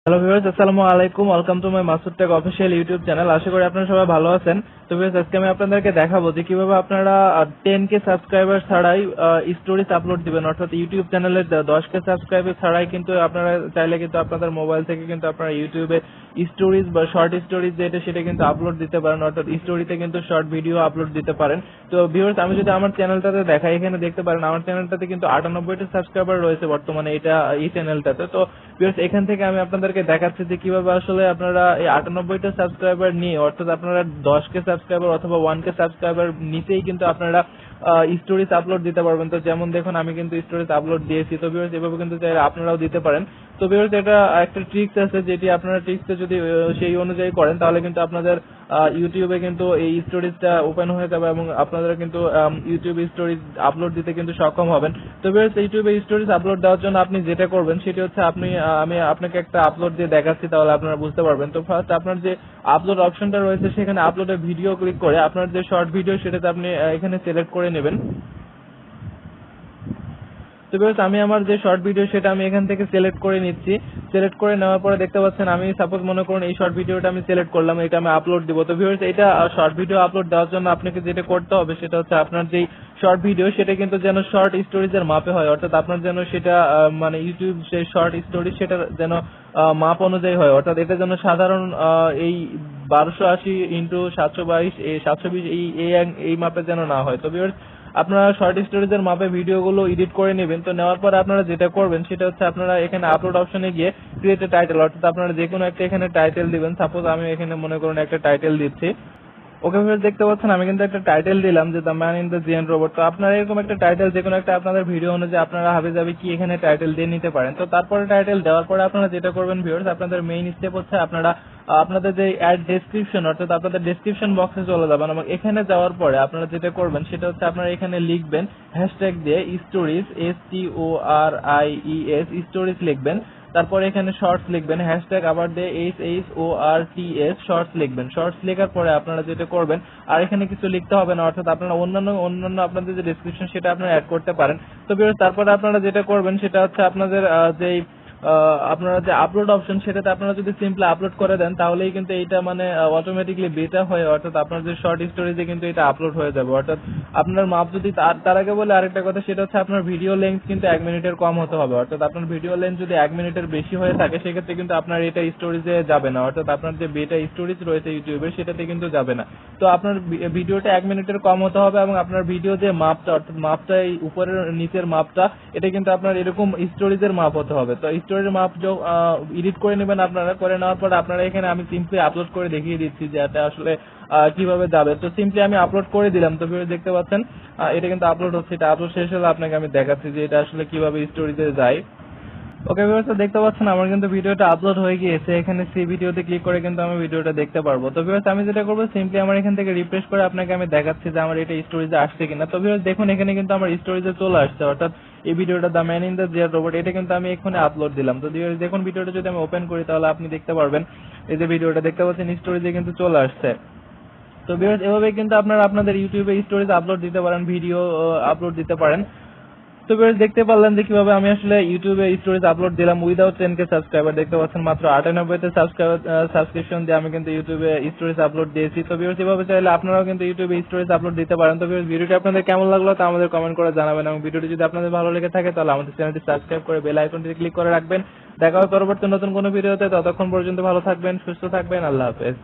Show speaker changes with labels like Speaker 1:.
Speaker 1: Hello viewers, আসসালামু আলাইকুম। Welcome to my Masud tech official YouTube channel. আশা করি আপনারা সবাই ভালো আছেন। তো ভিউয়ার্স, আজকে আমি আপনাদেরকে দেখাবো যে কিভাবে আপনারা 10K সাবস্ক্রাইবার ছাড়াই স্টোরিজ আপলোড দিবেন, অর্থাৎ ইউটিউব চ্যানেলে 10K সাবস্ক্রাইবার ছাড়াই কিন্তু আপনারা চাইলে কিন্তু আপনাদের মোবাইল থেকে কিন্তু আপনারা ইউটিউবে স্টোরিজ বা শর্ট স্টোরিজ যেটা সেটা কিন্তু আপলোড দিতে পারেন, অর্থাৎ স্টোরিতে কিন্তু শর্ট ভিডিও আপলোড দিতে পারেন। তো ভিউয়ার্স, আমি যদি আমার চ্যানেলটাতে দেখাই, এখানে দেখতে পারেন আমার চ্যানেলটাতে কিন্তু 98টা সাবস্ক্রাইবার রয়েছে বর্তমানে এই চ্যানেলটাতে। তো ভিউয়ার্স, এখান থেকে আমি আপনাদেরকে দেখাচ্ছি যে কিভাবে আসলে আপনারা এই 98টা সাবস্ক্রাইবার নিয়ে, অর্থাৎ আপনারা 10K সাবস্ক্রাইবার অথবা 1K সাবস্ক্রাইবার নিতেই কিন্তু আপনারা স্টোরিজ আপলোড দিতে পারবেন। তো যেমন দেখুন, আমি কিন্তু স্টোরিজ আপলোড দিয়েছি। তো ভিউয়ার্স, এভাবে কিন্তু চাইলে আপনারাও দিতে পারেন। তো ভিউয়ার্স, এটা একটা ট্রিক্স আছে, যেটি আপনারা ট্রিক্সটা যদি সেই অনুযায়ী করেন তাহলে কিন্তু আপনাদের ইউটিউবে কিন্তু এই স্টোরিজটা ওপেন হয়ে যাবে এবং আপনারা কিন্তু ইউটিউবে স্টোরিজ আপলোড দিতে কিন্তু সক্ষম হবেন। তো ভিউয়ার্স, ইউটিউবে স্টোরিজ আপলোড দেওয়ার জন্য আপনি যেটা করবেন সেটি হচ্ছে আমি আপনাকে একটা আপলোড দিয়ে দেখাচ্ছি, তাহলে আপনারা বুঝতে পারবেন। তো ফার্স্ট আপনার যে আপলোড অপশনটা রয়েছে সেখানে আপলোডে ভিডিও ক্লিক করে আপনার যে শর্ট ভিডিও সেটাতে আপনি এখানে সিলেক্ট করে নেবেন। তো ভিউয়ার্স, আমি আমার যে শর্ট ভিডিও সেটা আমি এখান থেকে সিলেক্ট করে নিচ্ছি। সিলেক্ট করে নেওয়ার পরে দেখতে পাচ্ছেন, আমি সাপোজ মনে করুন এই শর্ট ভিডিওটা আমি সিলেক্ট করলাম, এটা আমি আপলোড দিব। তো ভিউয়ার্স, এটা শর্ট ভিডিও আপলোড দেওয়ার জন্য আপনাকে যেটা করতে হবে সেটা হচ্ছে আপনার যেই শর্ট ভিডিও সেটা কিন্তু যেন শর্ট স্টোরিজের মাপে হয়, অর্থাৎ আপনার যেন সেটা মানে ইউটিউব সেই শর্ট স্টোরি সেটা যেন মাপ অনুযায়ী হয়, অর্থাৎ এটা যেন সাধারণ এই 1280 ইন্টু 722 720 এই মাপে যেন না হয়। তো ভিউয়ার্স, আপনারা শর্ট স্টোরেজের মাপে ভিডিওগুলো এডিট করে নেবেন। তো নেওয়ার পর আপনারা যেটা করবেন সেটা হচ্ছে আপনারা এখানে আপলোড অপশনে গিয়ে ক্রিয়েট এ টাইটেল, অর্থাৎ আপনারা যে কোনো একটা এখানে টাইটেল দিবেন। সাপোজ আমি এখানে মনে করুন একটা টাইটেল দিচ্ছি। ওকে ভিউয়ার্স, দেখতে পাচ্ছেন আমি কিন্তু একটা টাইটেল দিলাম যে the man in the giant robot. তো আপনারা এরকম একটা টাইটেল যে কোনো একটা আপনাদের ভিডিও অনুযায়ী আপনারা হাবি যাবে কি এখানে টাইটেল দিয়ে নিতে পারেন। তো তারপরে টাইটেল দেওয়ার পরে আপনারা যেটা করবেন ভিউয়ার্স, আপনাদের মেইন স্টেপ হচ্ছে আপনারা আপনাদের যে অ্যাড ডেসক্রিপশন, অর্থাৎ আপনাদের ডেসক্রিপশন বক্সে চলে যাবেন এবং এখানে যাওয়ার পরে আপনারা যেটা করবেন সেটা হচ্ছে আপনারা এখানে লিখবেন হ্যাশট্যাগ দিয়ে স্টোরিজ STORIES স্টোরিজ লিখবেন। তারপরে এখানে শর্টস লিখবেন, হ্যাশট্যাগ আবার দিয়ে SHORTS শর্টস লিখবেন। শর্টস লেখার পরে আপনারা যেটা করবেন, আর এখানে কিছু লিখতে হবে না, অর্থাৎ আপনারা অন্যান্য আপনাদের যে ডেসক্রিপশন সেটা আপনারা অ্যাড করতে পারেন। তো তারপরে আপনারা যেটা করবেন সেটা হচ্ছে আপনাদের যেই আপনারা যে আপলোড অপশন সেটাতে আপনারা যদি সিম্পলি আপলোড করে দেন তাহলেই কিন্তু এইটা মানে অটোমেটিক্যালি বেটা হয়ে, অর্থাৎ আপনার যে শর্ট স্টোরিজে কিন্তু এটা আপলোড হয়ে যাবে। অর্থাৎ আপনার মাপ যদি তার আগে বলে আরেকটা কথা, সেটা হচ্ছে আপনার ভিডিও লেন্থ কিন্তু 1 মিনিটের কম হতে হবে, অর্থাৎ আপনার ভিডিও লেন্থ যদি 1 মিনিটের বেশি হয়ে থাকে সেক্ষেত্রে কিন্তু আপনার এটা স্টোরিজে যাবে না, অর্থাৎ আপনার যে বেটা স্টোরিজ রয়েছে ইউটিউবের সেটাতে কিন্তু যাবে না। তো আপনার ভিডিওটা 1 মিনিটের কম হতে হবে এবং আপনার ভিডিও যে মাপটা, অর্থাৎ মাপটা এই উপরের নিচের মাপটা এটা কিন্তু আপনার এরকম স্টোরিজের মাপ হতে হবে। তো স্টোরিজের মাপ এডিট করে নেবেন আপনারা। করে নেওয়ার পর আপনারা এখানে আমি সিম্পলি আপলোড করে দেখিয়ে দিচ্ছি যে এটা আসলে কিভাবে যাবে। তো সিম্পলি আমি আপলোড করে দিলাম। তো দেখতে পাচ্ছেন এটা কিন্তু আপলোড হচ্ছে। এটা আপলোড শেষ হলে আপনাকে আমি দেখাচ্ছি যে এটা আসলে কিভাবে স্টোরিজে যায়। ওকে ভিউয়ার্স, দেখতে পাচ্ছেন আমার কিন্তু ভিডিওটা আপলোড হয়ে গিয়েছে। এখানে সি ভিডিওতে ক্লিক করে কিন্তু আমি ভিডিওটা দেখতে পারবো। তো ভিউয়ার্স, আমি যেটা করবো সিম্পলি আমার এখান থেকে রিফ্রেশ করে আপনাকে আমি দেখাচ্ছি যে আমার এটা স্টোরেজে আসছে কিনা। তো ভিউয়ার্স, দেখুন এখানে কিন্তু আমার স্টোরেজে চলে আসছে, অর্থাৎ এই ভিডিওটা the man in the giant robot এটা কিন্তু আমি এখানে আপলোড দিলাম। তো ভিউয়ার্স, দেখুন ভিডিওটা যদি আমি ওপেন করি তাহলে আপনি দেখতে পারবেন এই যে ভিডিওটা দেখতে পাচ্ছেন স্টোরেজে কিন্তু চলে আসছে। তো ভিউয়ার্স, এভাবে কিন্তু আপনারা আপনাদের ইউটিউবে স্টোরেজ আপলোড দিতে পারেন, ভিডিও আপলোড দিতে পারেন। তো ভিউয়ার্স, দেখতে পারলেন যে কিভাবে আমি আসলে ইউটিউবে স্টোরেজ আপলোড দিলাম উইদাউট 10K সাবস্ক্রাইবার। দেখতে পাচ্ছেন মাত্র 98তে সাবস্ক্রিপশন দিয়ে আমি কিন্তু ইউটিউবে স্টোরেজ আপলোড দিয়েছি। তো ভিউয়ার্স, এভাবে চাইলে আপনারাও কিন্তু ইউটিউবে স্টোরেজ আপলোড দিতে পারেন। তো ভিউয়ার্স, ভিডিওটি আপনাদের কেমন লাগলো তা আমাদের কমেন্ট করে জানাবেন এবং ভিডিওটি যদি আপনাদের ভালো লেগে থাকে তাহলে আমাদের চ্যানেলটি সাবস্ক্রাইব করে বেল আইকনটি ক্লিক করে রাখবেন। দেখা হবে পরবর্তী নতুন কোনো ভিডিওতে। ততক্ষণ পর্যন্ত ভালো থাকবেন, সুস্থ থাকবেন। আল্লাহ হাফেজ।